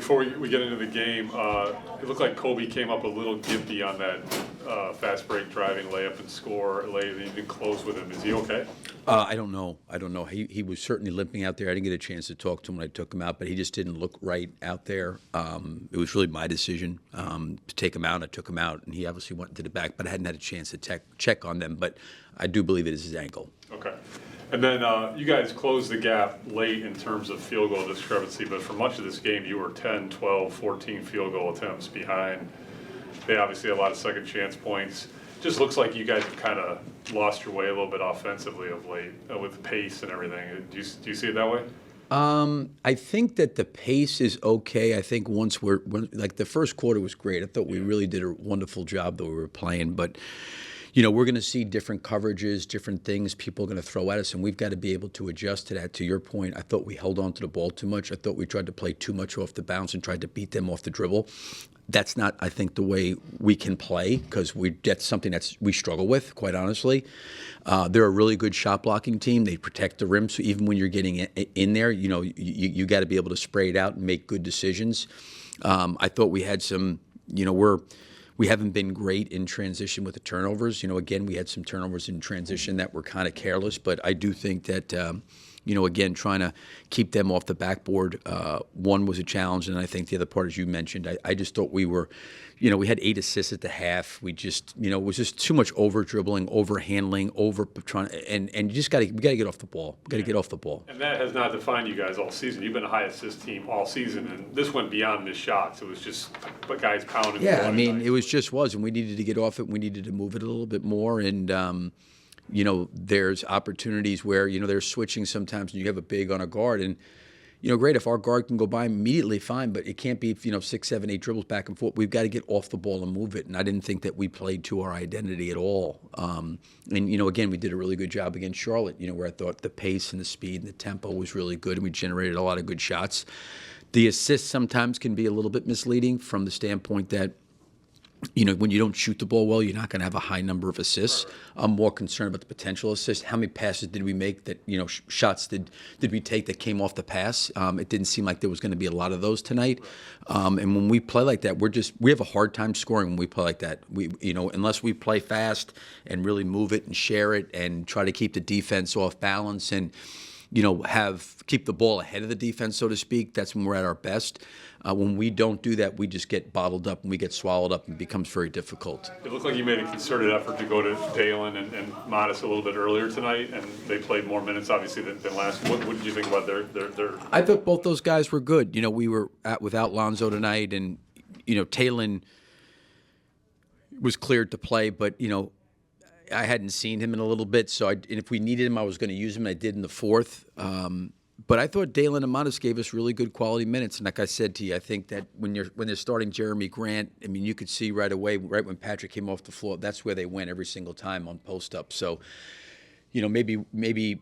before we get into the game, it looked like Kobe came up a little gimpy on that fast break driving layup and score late, and you didn't close with him. Is he okay? I don't know. He was certainly limping out there. I didn't get a chance to talk to him when I took him out, but he just didn't look right out there. It was really my decision to take him out. I took him out, and he obviously went to the back, but I hadn't had a chance to check on them. But I do believe it is his ankle. Okay. And then you guys closed the gap late in terms of field goal discrepancy, but for much of this game, you were 10, 12, 14 field goal attempts behind. They obviously had a lot of second chance points. Just looks like you guys have kind of lost your way a little bit offensively of late with the pace and everything. Do you see it that way? I think that the pace is okay. I think once like the first quarter was great. I thought we really did a wonderful job that we were playing, but we're going to see different coverages, different things people are going to throw at us, and we've got to be able to adjust to that. To your point, I thought we held on to the ball too much. I thought we tried to play too much off the bounce and tried to beat them off the dribble. That's not, I think, the way we can play, because that's something we struggle with, quite honestly. They're a really good shot blocking team. They protect the rim, so even when you're getting in there, you got to be able to spray it out and make good decisions. I thought we had some, we haven't been great in transition with the turnovers. Again, we had some turnovers in transition that were kind of careless, but I do think that, again, trying to keep them off the backboard, one was a challenge, and I think the other part, as you mentioned, I just thought we were, we had 8 assists at the half. We just, it was just too much over dribbling, over handling, over trying, and you just we got to get off the ball. We got to get off the ball. And that has not defined you guys all season. You've been a high assist team all season, and this went beyond missed shots. It was just guys pounding. Yeah, I mean, it was, and we needed to get off it. We needed to move it a little bit more, and there's opportunities where, they're switching sometimes and you have a big on a guard. And, great, if our guard can go by immediately, fine, but it can't be, 6, 7, 8 dribbles back and forth. We've got to get off the ball and move it. And I didn't think that we played to our identity at all. And, again, we did a really good job against Charlotte, where I thought the pace and the speed and the tempo was really good, and we generated a lot of good shots. The assists sometimes can be a little bit misleading from the standpoint that, when you don't shoot the ball well, you're not going to have a high number of assists. I'm more concerned about the potential assists. How many passes did we make that, shots did we take that came off the pass? It didn't seem like there was going to be a lot of those tonight. And when we play like that, we have a hard time scoring when we play like that. Unless we play fast and really move it and share it and try to keep the defense off balance and, keep the ball ahead of the defense, so to speak, that's when we're at our best. When we don't do that, we just get bottled up and we get swallowed up and it becomes very difficult. It looked like you made a concerted effort to go to Dalen and Modest a little bit earlier tonight, and they played more minutes, obviously, than last. What did you think about their? I thought both those guys were good. We were without Lonzo tonight, and, Dalen was cleared to play, but, I hadn't seen him in a little bit, so and if we needed him, I was going to use him. I did in the fourth. But I thought Dalen and Modest gave us really good quality minutes. And like I said to you, I think that when they're starting Jeremy Grant, I mean, you could see right away, right when Patrick came off the floor, that's where they went every single time on post-up. So, maybe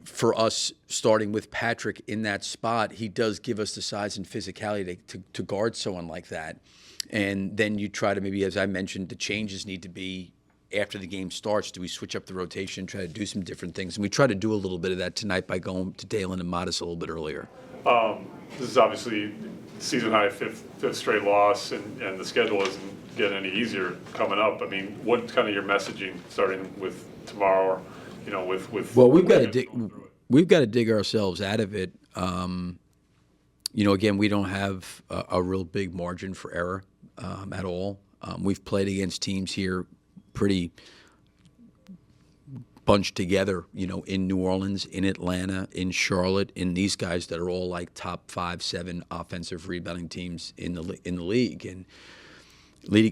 for us starting with Patrick in that spot, he does give us the size and physicality to guard someone like that. And then you try to maybe, as I mentioned, the changes need to be after the game starts. Do we switch up the rotation, try to do some different things? And we try to do a little bit of that tonight by going to Dalen and Modest a little bit earlier. This is obviously season high fifth straight loss, and the schedule isn't getting any easier coming up. I mean, what's kind of your messaging starting with tomorrow? With well, we've got to dig ourselves out of it. Again, we don't have a real big margin for error at all. We've played against teams here pretty bunched together, in New Orleans, in Atlanta, in Charlotte, in these guys that are all like top 5, 7 offensive rebounding teams in the league. And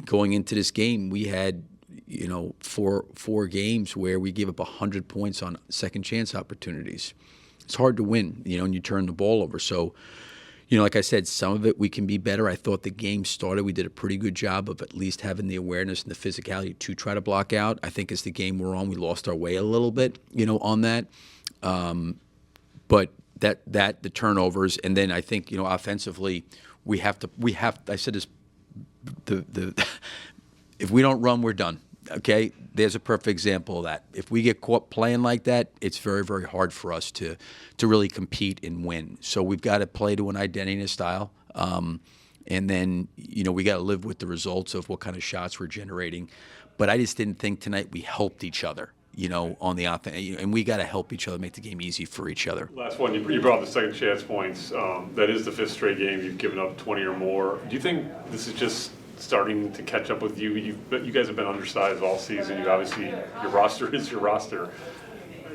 going into this game, we had, four games where we gave up 100 points on second chance opportunities. It's hard to win, and you turn the ball over. So, like I said, some of it we can be better. I thought the game started, we did a pretty good job of at least having the awareness and the physicality to try to block out. I think as the game wore on, we lost our way a little bit, on that. But the turnovers, and then I think, offensively, I said this, if we don't run, we're done. Okay, there's a perfect example of that. If we get caught playing like that, it's very, very hard for us to really compete and win. So we've got to play to an identity and a style. And then, we got to live with the results of what kind of shots we're generating. But I just didn't think tonight we helped each other, on the offense. And we got to help each other, make the game easy for each other. Last one, you brought up the second chance points. That is the 5th straight game you've given up 20 or more. Do you think this is just starting to catch up with you? You guys have been undersized all season. You obviously, your roster is your roster.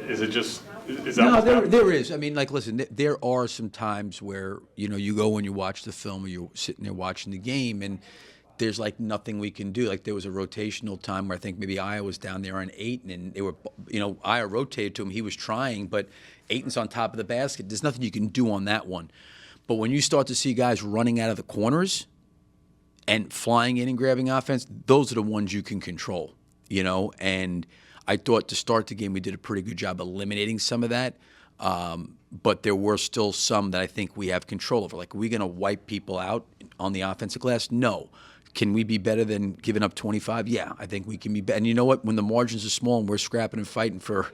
Is it just... Is that No, there is. I mean, listen, there are some times where, you go and you watch the film or you're sitting there watching the game and there's nothing we can do. There was a rotational time where I think maybe Aya was down there on Ayton and they were, Aya rotated to him. He was trying, but Ayton's on top of the basket. There's nothing you can do on that one. But when you start to see guys running out of the corners and flying in and grabbing offense, those are the ones you can control, and I thought to start the game we did a pretty good job eliminating some of that, but there were still some that I think we have control over. Are we going to wipe people out on the offensive glass? No. Can we be better than giving up 25? Yeah, I think we can be better. And you know what? When the margins are small and we're scrapping and fighting for,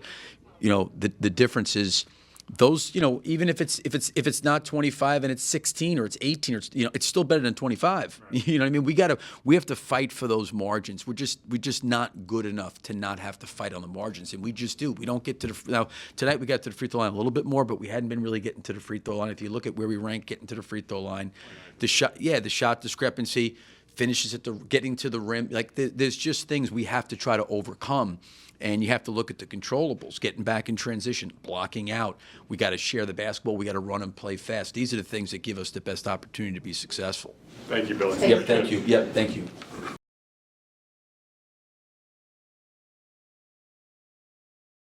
the difference is those, even if it's not 25 and it's 16 or it's 18 or it's still better than 25. Right. You know what I mean? We have to fight for those margins. We're just not good enough to not have to fight on the margins, and we just do. We don't get to now tonight we got to the free throw line a little bit more, but we hadn't been really getting to the free throw line. If you look at where we rank getting to the free throw line, the shot discrepancy, finishes at getting to the rim, there's just things we have to try to overcome. And you have to look at the controllables, getting back in transition, blocking out. We got to share the basketball. We got to run and play fast. These are the things that give us the best opportunity to be successful. Thank you, Billy. Yep, thank you.